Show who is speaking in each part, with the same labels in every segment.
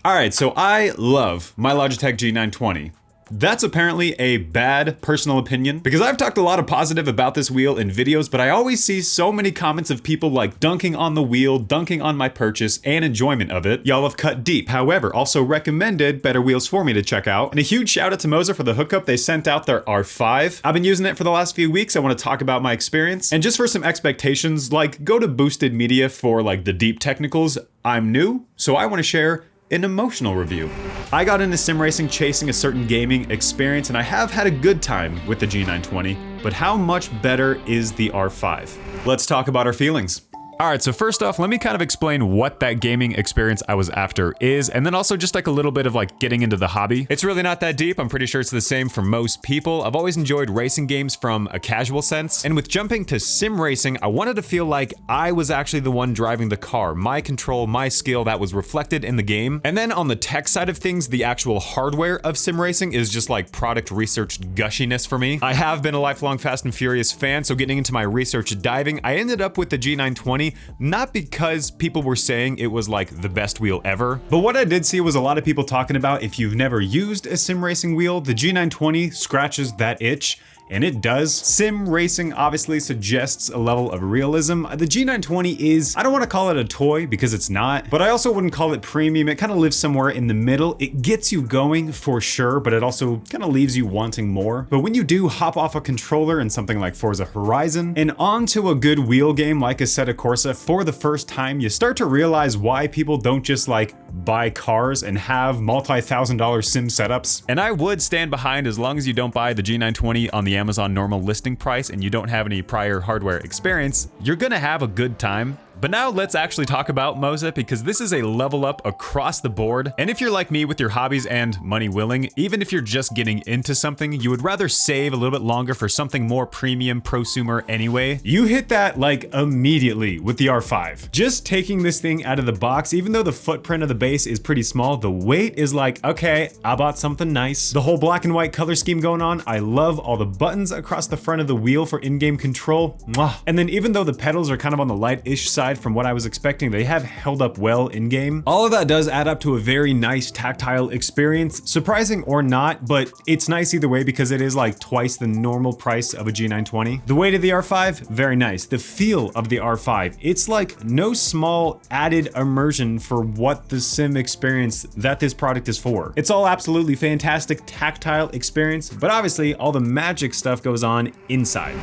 Speaker 1: Alright, so I love my Logitech G920. That's apparently a bad personal opinion because I've talked a lot of positive about this wheel in videos, but I always see so many comments of people like dunking on the wheel, dunking on my purchase and enjoyment of it. Y'all have cut deep. However, also recommended better wheels for me to check out. And a huge shout out to Moza for the hookup. They sent out their R5. I've been using it for the last few weeks. I want to talk about my experience. And just for some expectations, like go to Boosted Media for like the deep technicals. I'm new, so I want to share an emotional review. I got into sim racing chasing a certain gaming experience and I have had a good time with the G920, but how much better is the R5? Let's talk about our feelings. Alright, so first off, let me kind of explain what that gaming experience I was after is, and then also just like a little bit of like getting into the hobby. It's really not that deep. I'm pretty sure it's the same for most people. I've always enjoyed racing games from a casual sense, and with jumping to sim racing, I wanted to feel like I was actually the one driving the car. My control, my skill, that was reflected in the game. And then on the tech side of things, the actual hardware of sim racing is just like product research gushiness for me. I have been a lifelong Fast and Furious fan, so getting into my research diving, I ended up with the G920. Not because people were saying it was like the best wheel ever, but what I did see was a lot of people talking about if you've never used a sim racing wheel, the G920 scratches that itch. And it does. Sim racing obviously suggests a level of realism. The G920 is, I don't want to call it a toy because it's not, but I also wouldn't call it premium. It kind of lives somewhere in the middle. It gets you going for sure, but it also kind of leaves you wanting more. But when you do hop off a controller in something like Forza Horizon and onto a good wheel game like Assetto Corsa for the first time, you start to realize why people don't just like buy cars and have multi-$1,000 sim setups. And I would stand behind as long as you don't buy the G920 on the Amazon normal listing price and you don't have any prior hardware experience, you're gonna have a good time. But now let's actually talk about Moza because this is a level up across the board. And if you're like me with your hobbies and money willing, even if you're just getting into something, you would rather save a little bit longer for something more premium prosumer anyway. You hit that like immediately with the R5. Just taking this thing out of the box, even though the footprint of the base is pretty small, the weight is like, okay, I bought something nice. The whole black and white color scheme going on. I love all the buttons across the front of the wheel for in-game control. Mwah. And then even though the pedals are kind of on the light-ish side from what I was expecting, they have held up well in game. All of that does add up to a very nice tactile experience, surprising or not, but it's nice either way because it is like twice the normal price of a G920. The weight of the R5, very nice. The feel of the R5, it's like no small added immersion for what the sim experience that this product is for. It's all absolutely fantastic tactile experience, but obviously all the magic stuff goes on inside.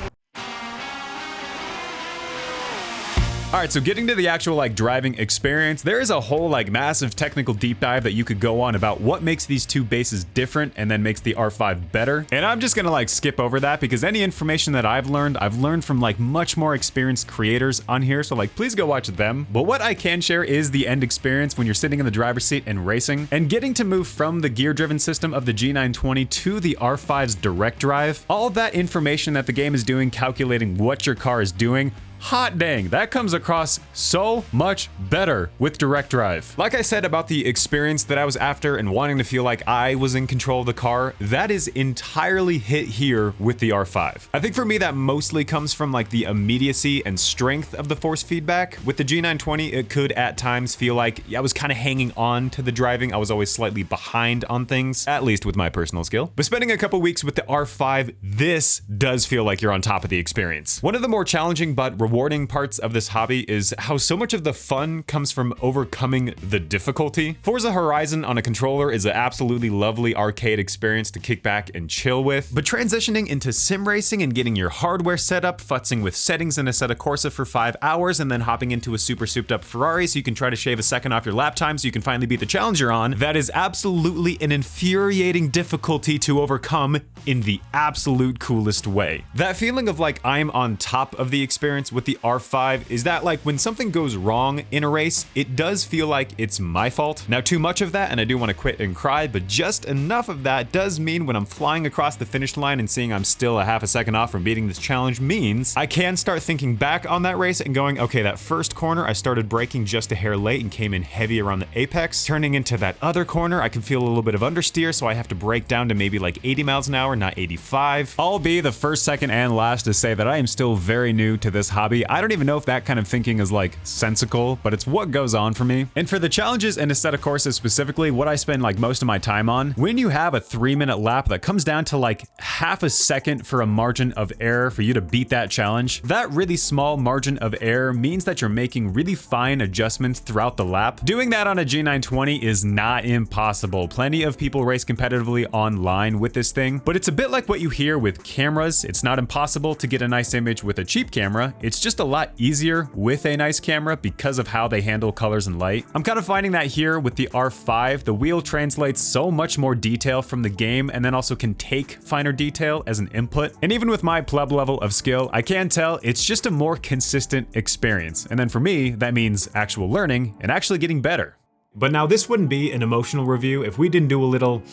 Speaker 1: All right, so getting to the actual like driving experience, there is a whole like massive technical deep dive that you could go on about what makes these two bases different and then makes the R5 better. And I'm just gonna like skip over that because any information that I've learned from like much more experienced creators on here. So like, please go watch them. But what I can share is the end experience when you're sitting in the driver's seat and racing and getting to move from the gear driven system of the G920 to the R5's direct drive. All that information that the game is doing, calculating what your car is doing, hot dang, that comes across so much better with direct drive. Like I said about the experience that I was after and wanting to feel like I was in control of the car, that is entirely hit here with the R5. I think for me that mostly comes from like the immediacy and strength of the force feedback. With the G920, it could at times feel like I was kind of hanging on to the driving. I was always slightly behind on things, at least with my personal skill. But spending a couple weeks with the R5, this does feel like you're on top of the experience. One of the more challenging but rewarding parts of this hobby is how so much of the fun comes from overcoming the difficulty. Forza Horizon on a controller is an absolutely lovely arcade experience to kick back and chill with, but transitioning into sim racing and getting your hardware set up, futzing with settings in Assetto Corsa for 5 hours, and then hopping into a super souped up Ferrari so you can try to shave a second off your lap time so you can finally beat the challenge you're on, that is absolutely an infuriating difficulty to overcome in the absolute coolest way. That feeling of like I'm on top of the experience with the R5 is that like when something goes wrong in a race, it does feel like it's my fault. Now too much of that and I do want to quit and cry, but just enough of that does mean when I'm flying across the finish line and seeing I'm still a half a second off from beating this challenge means I can start thinking back on that race and going, okay, that first corner I started braking just a hair late and came in heavy around the apex. Turning into that other corner, I can feel a little bit of understeer, so I have to brake down to maybe like 80 miles an hour, not 85. I'll be the first, second, and last to say that I am still very new to this hobby hobby. I don't even know if that kind of thinking is like sensical, but it's what goes on for me. And for the challenges and aesthetic courses specifically, what I spend like most of my time on, when you have a 3-minute lap that comes down to like half a second for a margin of error for you to beat that challenge, that really small margin of error means that you're making really fine adjustments throughout the lap. Doing that on a G920 is not impossible. Plenty of people race competitively online with this thing, but it's a bit like what you hear with cameras. It's not impossible to get a nice image with a cheap camera. It's just a lot easier with a nice camera because of how they handle colors and light. I'm kind of finding that here with the R5. The wheel translates so much more detail from the game and then also can take finer detail as an input. And even with my pleb level of skill, I can tell it's just a more consistent experience. And then for me, that means actual learning and actually getting better. But now this wouldn't be an emotional review if we didn't do a little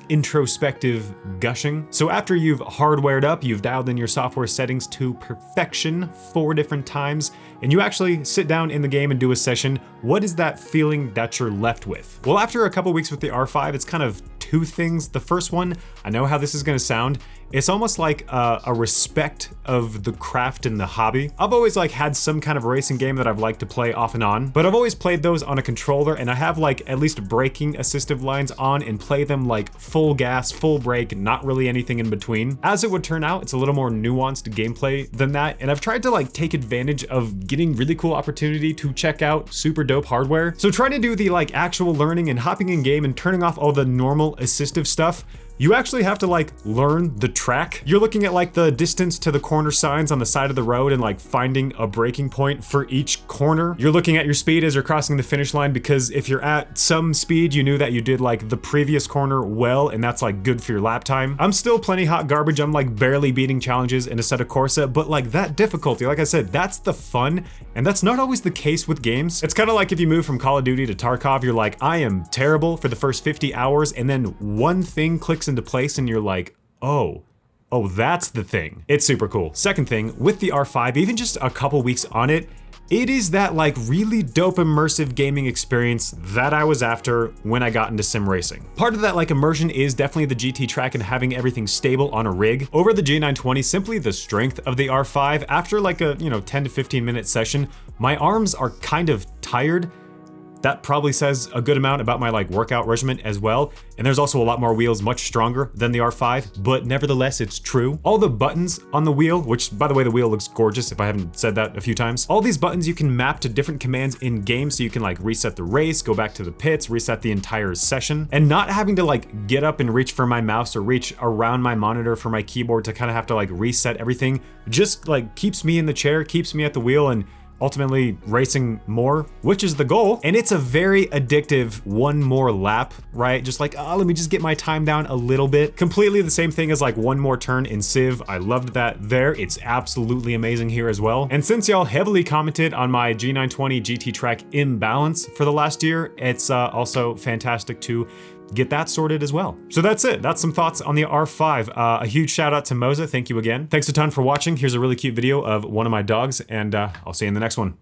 Speaker 1: introspective gushing. So after you've hardwired up, you've dialed in your software settings to perfection 4 different times, and you actually sit down in the game and do a session, what is that feeling that you're left with? Well, after a couple weeks with the R5, it's kind of 2 things. The first one, I know how this is gonna sound, it's almost like a respect of the craft and the hobby. I've always like had some kind of racing game that I've liked to play off and on, but I've always played those on a controller, and I have like at least braking assistive lines on and play them like full gas, full brake, not really anything in between. As it would turn out, it's a little more nuanced gameplay than that, and I've tried to like take advantage of getting really cool opportunity to check out super dope hardware. So trying to do the like actual learning and hopping in game and turning off all the normal assistive stuff, you actually have to like learn the track. You're looking at like the distance to the corner signs on the side of the road and like finding a braking point for each corner. You're looking at your speed as you're crossing the finish line, because if you're at some speed, you knew that you did like the previous corner well, and that's like good for your lap time. I'm still plenty hot garbage. I'm like barely beating challenges in Assetto Corsa, but like that difficulty, like I said, that's the fun, and that's not always the case with games. It's kind of like if you move from Call of Duty to Tarkov, you're like, I am terrible for the first 50 hours, and then one thing clicks into place and you're like, oh, that's the thing. It's super cool. Second thing, with the R5, even just a couple weeks on it, it is that like really dope immersive gaming experience that I was after when I got into sim racing. Part of that like immersion is definitely the GTtrack and having everything stable on a rig. Over the G920, simply the strength of the R5, after like a 10 to 15 minute session, my arms are kind of tired. That probably says a good amount about my like workout regimen as well. And there's also a lot more wheels, much stronger than the R5, but nevertheless, it's true. All the buttons on the wheel, which by the way, the wheel looks gorgeous if I haven't said that a few times. All these buttons you can map to different commands in game, so you can like reset the race, go back to the pits, reset the entire session, and not having to like get up and reach for my mouse or reach around my monitor for my keyboard to kind of have to like reset everything, just like keeps me in the chair, keeps me at the wheel, and ultimately racing more, which is the goal. And it's a very addictive one more lap, right? Just like, oh, let me just get my time down a little bit. Completely the same thing as like one more turn in Civ. I loved that there. It's absolutely amazing here as well. And since y'all heavily commented on my G920 GTtrack imbalance for the last year, it's also fantastic to get that sorted as well. So that's it. That's some thoughts on the R5. A huge shout out to Moza. Thank you again. Thanks a ton for watching. Here's a really cute video of one of my dogs, and I'll see you in the next one.